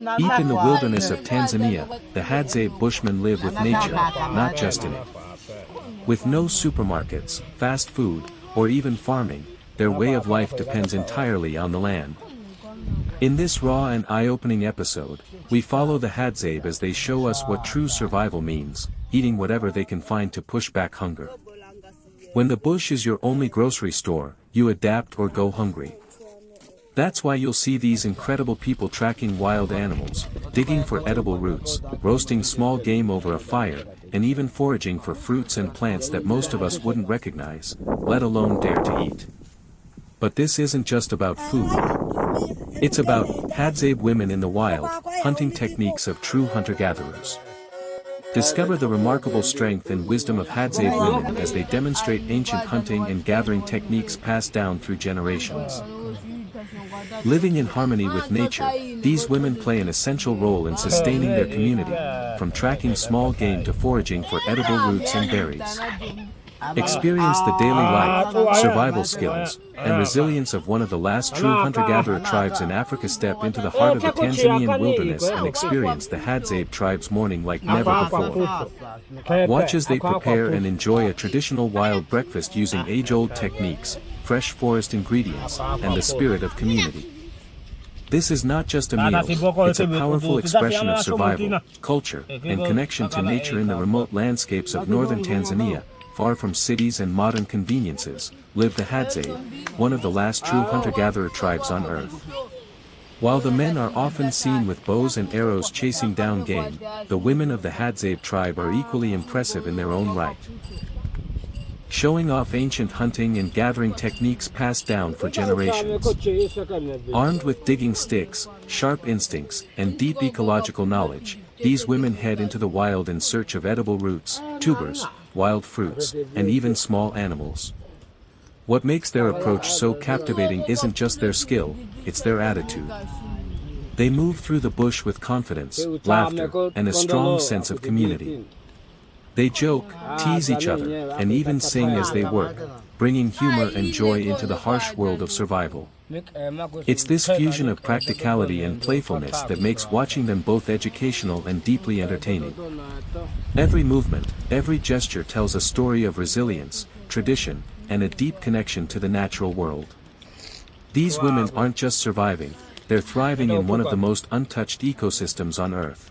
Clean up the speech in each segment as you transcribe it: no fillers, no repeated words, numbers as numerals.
Deep in the wilderness of Tanzania, the Hadzabe Bushmen live with nature, not just in it. With no supermarkets, fast food, or even farming, their way of life depends entirely on the land. In this raw and eye-opening episode, we follow the Hadzabe as they show us what true survival means, eating whatever they can find to push back hunger. When the bush is your only grocery store, you adapt or go hungry. That's why you'll see these incredible people tracking wild animals, digging for edible roots, roasting small game over a fire, and even foraging for fruits and plants that most of us wouldn't recognize, let alone dare to eat. But this isn't just about food. It's about Hadzabe women in the wild, hunting techniques of true hunter-gatherers. Discover the remarkable strength and wisdom of Hadzabe women as they demonstrate ancient hunting and gathering techniques passed down through generations. Living in harmony with nature, these women play an essential role in sustaining their community, from tracking small game to foraging for edible roots and berries. Experience the daily life, survival skills, and resilience of one of the last true hunter-gatherer tribes in Africa. Step into the heart of the Tanzanian wilderness and experience the Hadzabe tribe's morning like never before. Watch as they prepare and enjoy a traditional wild breakfast using age-old techniques, fresh forest ingredients, and the spirit of community. This is not just a meal, it's a powerful expression of survival, culture, and connection to nature in the remote landscapes of northern Tanzania. Far from cities and modern conveniences, live the Hadzabe, one of the last true hunter-gatherer tribes on earth. While the men are often seen with bows and arrows chasing down game, the women of the Hadzabe tribe are equally impressive in their own right. Showing off ancient hunting and gathering techniques passed down for generations. Armed with digging sticks, sharp instincts, and deep ecological knowledge, these women head into the wild in search of edible roots, tubers, wild fruits, and even small animals. What makes their approach so captivating isn't just their skill, it's their attitude. They move through the bush with confidence, laughter, and a strong sense of community. They joke, tease each other, and even sing as they work, bringing humor and joy into the harsh world of survival. It's this fusion of practicality and playfulness that makes watching them both educational and deeply entertaining. Every movement, every gesture tells a story of resilience, tradition, and a deep connection to the natural world. These women aren't just surviving, they're thriving in one of the most untouched ecosystems on Earth.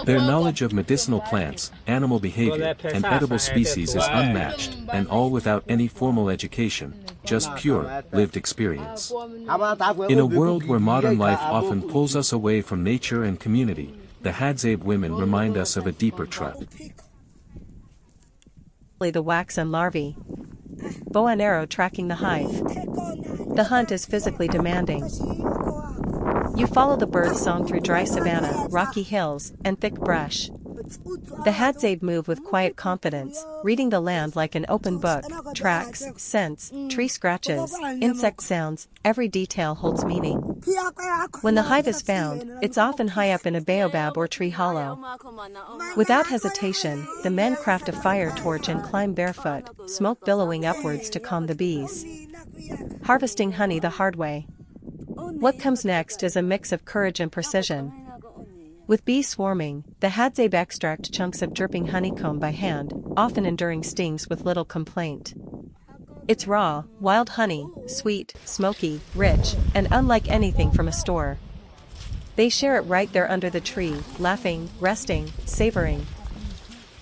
Their knowledge of medicinal plants, animal behavior, and edible species is unmatched, and all without any formal education, just pure, lived experience. In a world where modern life often pulls us away from nature and community, the Hadzabe women remind us of a deeper truth. The wax and larvae. Bow and arrow tracking the hive. The hunt is physically demanding. You follow the bird's song through dry savanna, rocky hills, and thick brush. The Hadzabe move with quiet confidence, reading the land like an open book. Tracks, scents, tree scratches, insect sounds, every detail holds meaning. When the hive is found, it's often high up in a baobab or tree hollow. Without hesitation, the men craft a fire torch and climb barefoot, smoke billowing upwards to calm the bees. Harvesting honey the hard way. What comes next is a mix of courage and precision. With bees swarming, the Hadzabe extract chunks of dripping honeycomb by hand, often enduring stings with little complaint. It's raw, wild honey, sweet, smoky, rich, and unlike anything from a store. They share it right there under the tree, laughing, resting, savoring.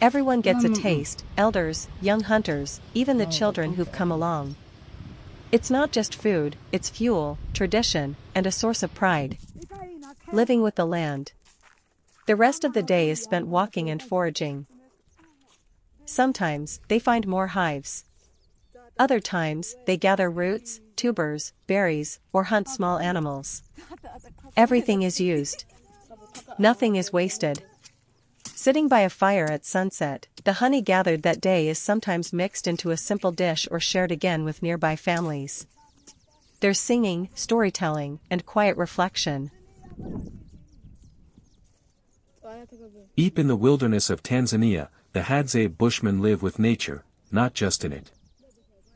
Everyone gets a taste, elders, young hunters, even the children who've come along. It's not just food, it's fuel, tradition, and a source of pride. Living with the land. The rest of the day is spent walking and foraging. Sometimes, they find more hives. Other times, they gather roots, tubers, berries, or hunt small animals. Everything is used. Nothing is wasted. Sitting by a fire at sunset, the honey gathered that day is sometimes mixed into a simple dish or shared again with nearby families. There's singing, storytelling, and quiet reflection. Deep in the wilderness of Tanzania, the Hadzabe Bushmen live with nature, not just in it.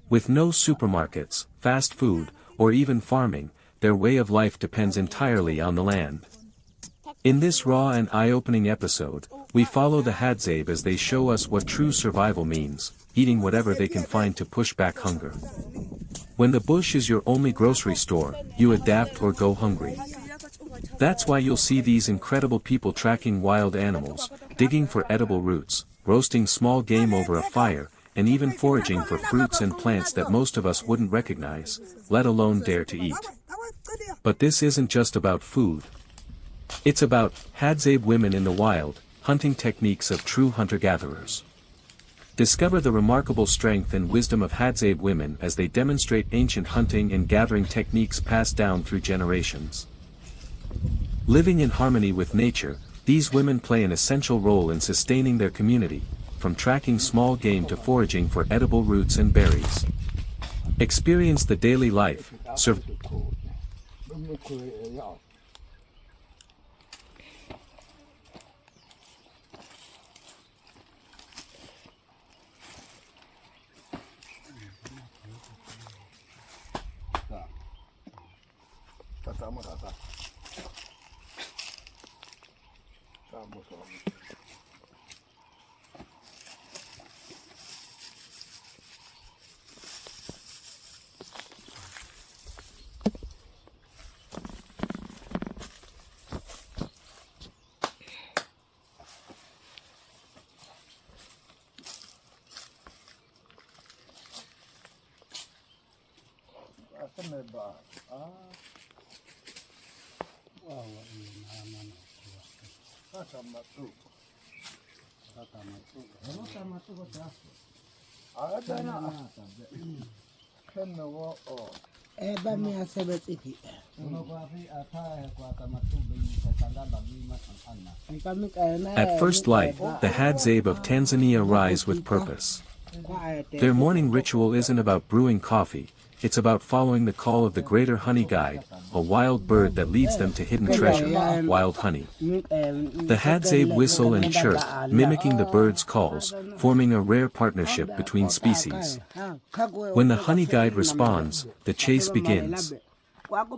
With no supermarkets, fast food, or even farming, their way of life depends entirely on the land. In this raw and eye-opening episode, we follow the Hadzabe as they show us what true survival means, eating whatever they can find to push back hunger. When the bush is your only grocery store, you adapt or go hungry. That's why you'll see these incredible people tracking wild animals, digging for edible roots, roasting small game over a fire, and even foraging for fruits and plants that most of us wouldn't recognize, let alone dare to eat. But this isn't just about food. It's about Hadzabe women in the wild, hunting techniques of true hunter-gatherers. Discover the remarkable strength and wisdom of Hadzabe women as they demonstrate ancient hunting and gathering techniques passed down through generations. Living in harmony with nature, these women play an essential role in sustaining their community, from tracking small game to foraging for edible roots and berries. Experience the daily life, At first light, the Hadzabe of Tanzania rise with purpose. Their morning ritual isn't about brewing coffee, it's about following the call of the greater honey guide, a wild bird that leads them to hidden treasure, wild honey. The Hadzabe whistle and chirp, mimicking the bird's calls, forming a rare partnership between species. When the honey guide responds, the chase begins.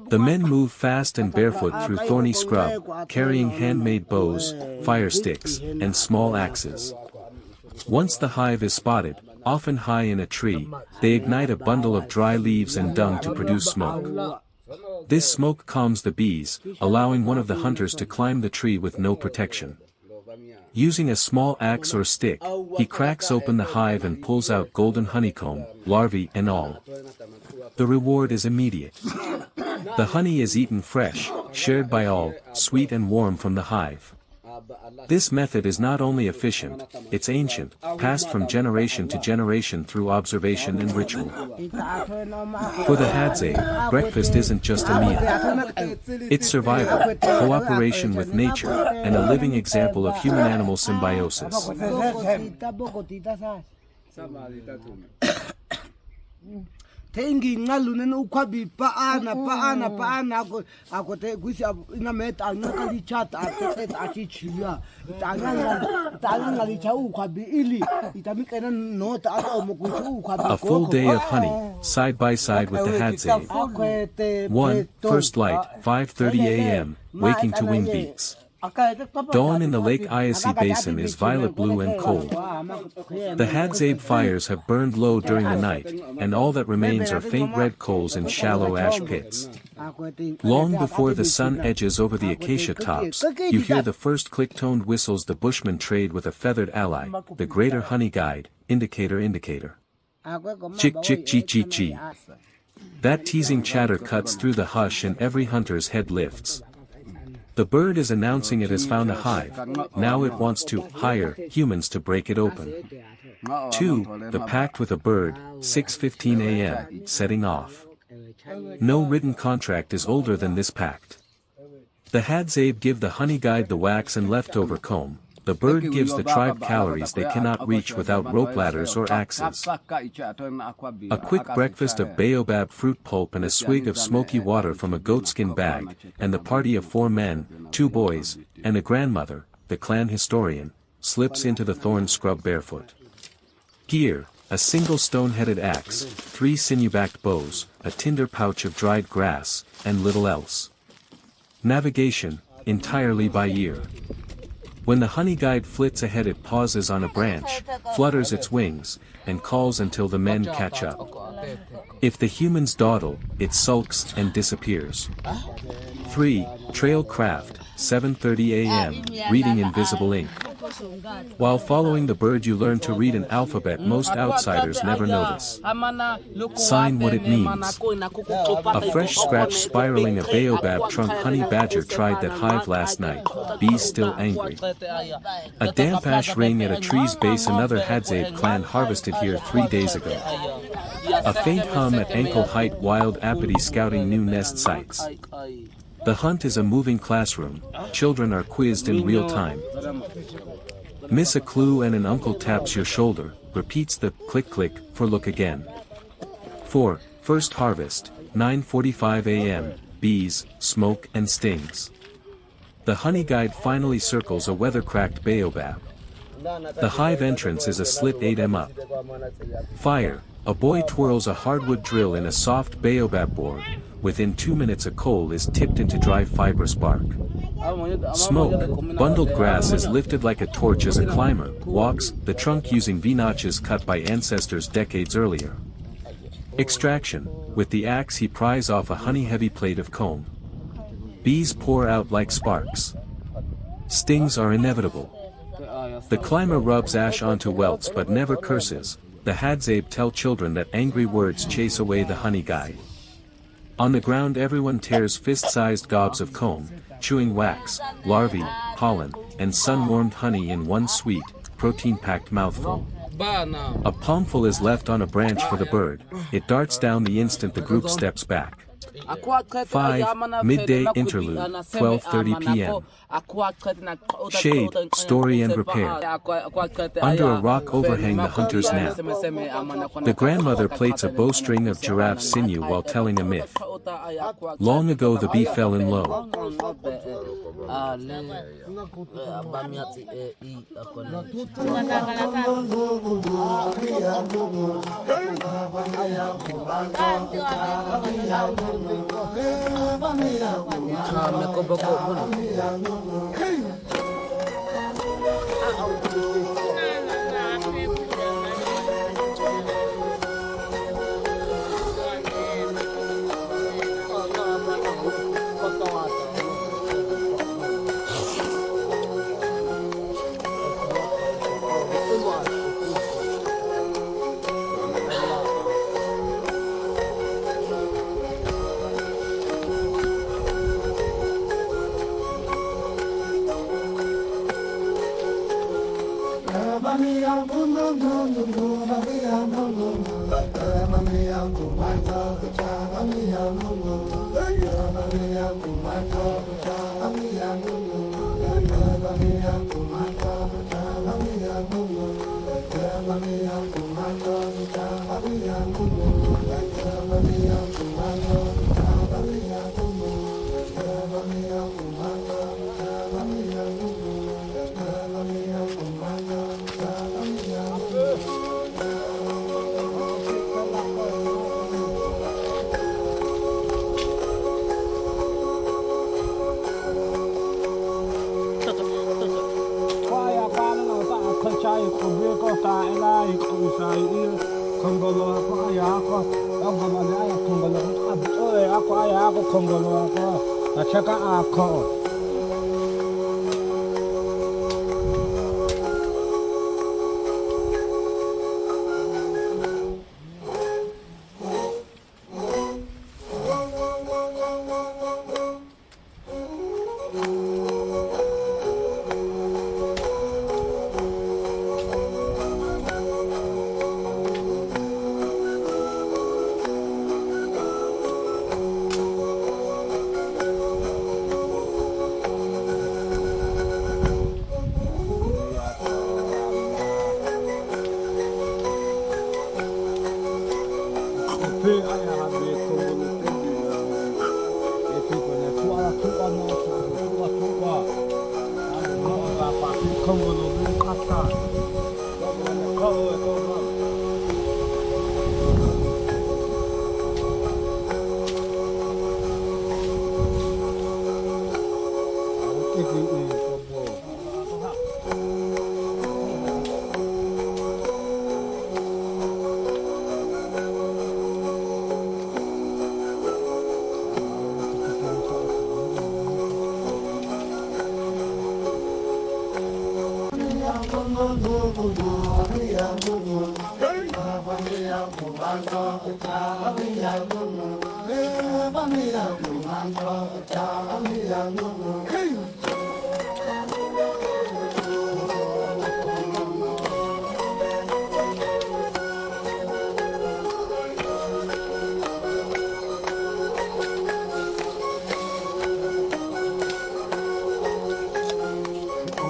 The men move fast and barefoot through thorny scrub, carrying handmade bows, fire sticks, and small axes. Once the hive is spotted, often high in a tree, they ignite a bundle of dry leaves and dung to produce smoke. This smoke calms the bees, allowing one of the hunters to climb the tree with no protection. Using a small axe or stick, he cracks open the hive and pulls out golden honeycomb, larvae and all. The reward is immediate. The honey is eaten fresh, shared by all, sweet and warm from the hive. This method is not only efficient, it's ancient, passed from generation to generation through observation and ritual. For the Hadzabe, breakfast isn't just a meal. It's survival, cooperation with nature, and a living example of human-animal symbiosis. Tengi ngalunen ukwabi paana ako te kusi ina meta anga lichata atet achichia tanga licha ukwabi ili itamikena nota ato mokuchu ukwabi. A full day of honey, side by side with the Hadzabe. 1. First light, 5:30 a.m., waking to wing beats. Dawn in the Lake Ayasi Basin is violet blue and cold. The Hadzabe fires have burned low during the night, and all that remains are faint red coals in shallow ash pits. Long before the sun edges over the acacia tops, you hear the first click-toned whistles the Bushmen trade with a feathered ally, the greater honey guide, indicator. Chick chick chee chee chee. That teasing chatter cuts through the hush and every hunter's head lifts. The bird is announcing it has found a hive. Now it wants to hire humans to break it open. 2. The pact with a bird, 6:15 a.m., setting off. No written contract is older than this pact. The Hadzabe give the honey guide the wax and leftover comb. The bird gives the tribe calories they cannot reach without rope ladders or axes. A quick breakfast of baobab fruit pulp and a swig of smoky water from a goatskin bag, and the party of 4 men, 2 boys, and a grandmother, the clan historian, slips into the thorn scrub barefoot. Gear, a single stone-headed axe, 3 sinew-backed bows, a tinder pouch of dried grass, and little else. Navigation, entirely by ear. When the honey guide flits ahead, it pauses on a branch, flutters its wings, and calls until the men catch up. If the humans dawdle, it sulks and disappears. 3. Trail craft, 7:30 a.m., reading invisible ink. While following the bird you learn to read an alphabet most outsiders never notice. Sign what it means. A fresh scratch spiraling a baobab trunk. Honey badger tried that hive last night, bees still angry. A damp ash ring at a tree's base. Another Hadzabe clan harvested here 3 days ago. A faint hum at ankle height. Wild apathy scouting new nest sites. The hunt is a moving classroom, children are quizzed in real time. Miss a clue and an uncle taps your shoulder, repeats the click for look again. 4. First harvest, 9:45 a.m., bees, smoke and stings. The honey guide finally circles a weather-cracked baobab. The hive entrance is a slit 8 up. Fire, a boy twirls a hardwood drill in a soft baobab board. Within 2 minutes a coal is tipped into dry fibrous bark. Smoke, bundled grass is lifted like a torch as a climber walks, the trunk using V-notches cut by ancestors decades earlier. Extraction, with the axe he pries off a honey-heavy plate of comb. Bees pour out like sparks. Stings are inevitable. The climber rubs ash onto welts but never curses. The Hadzabe tell children that angry words chase away the honey guide. On the ground everyone tears fist-sized gobs of comb, chewing wax, larvae, pollen, and sun-warmed honey in one sweet, protein-packed mouthful. A palmful is left on a branch for the bird, it darts down the instant the group steps back. 5. Midday interlude, 12:30 p.m. Shade, story and repair. Under a rock overhang the hunters nap. The grandmother plaits a bowstring of giraffe sinew while telling a myth. Long ago the bee fell in low.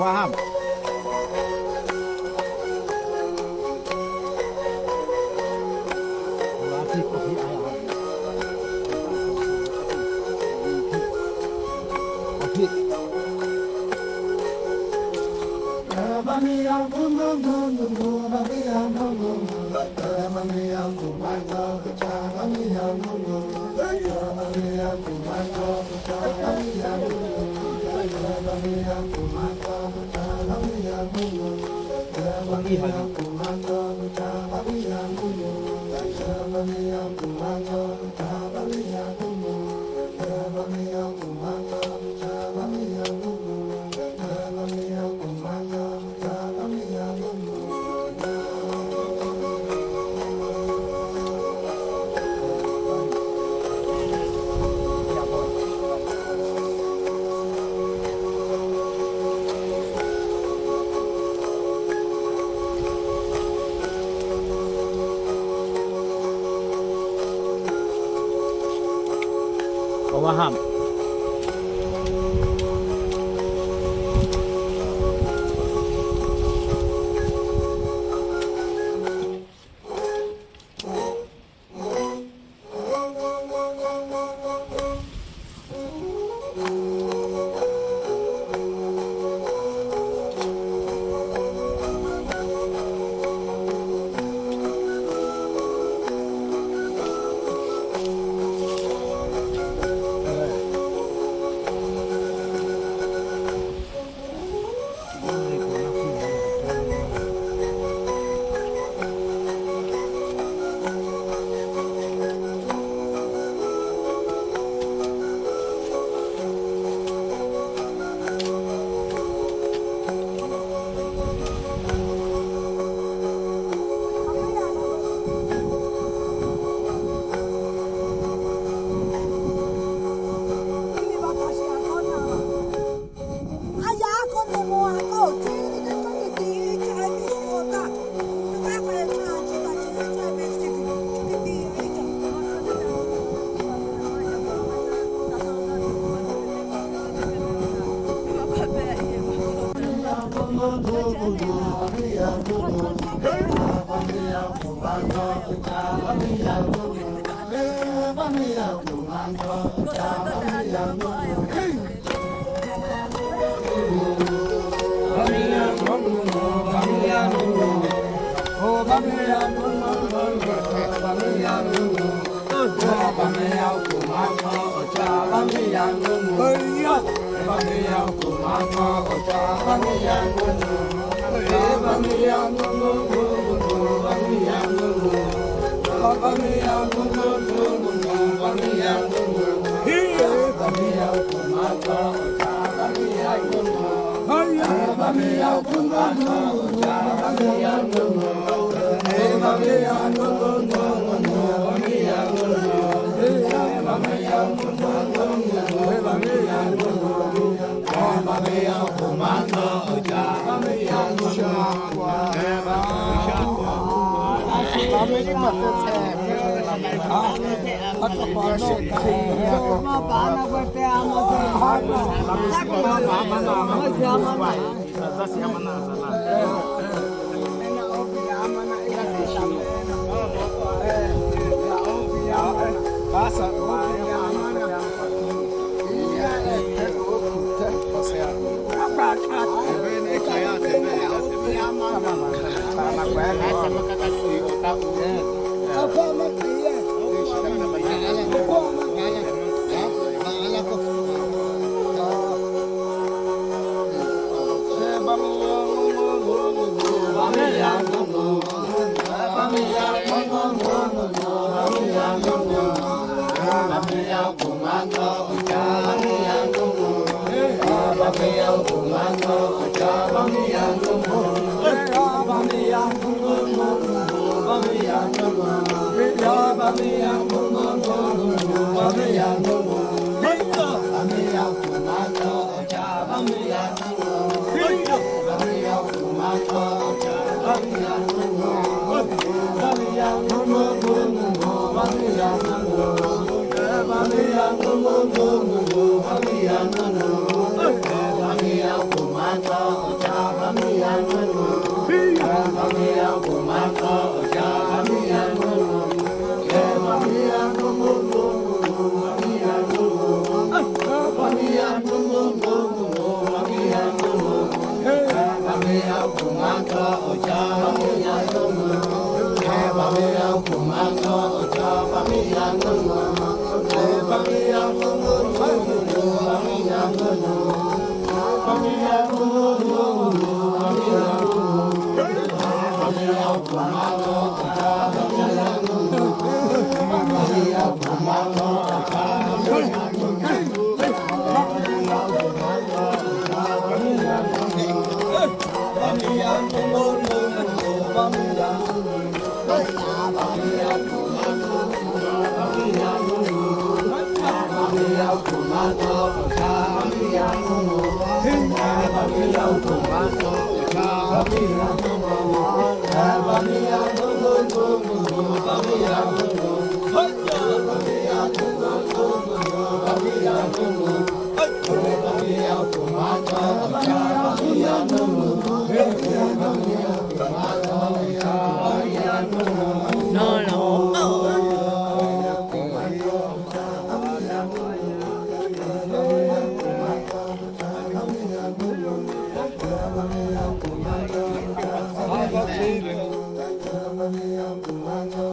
Waham. Waham. Bye.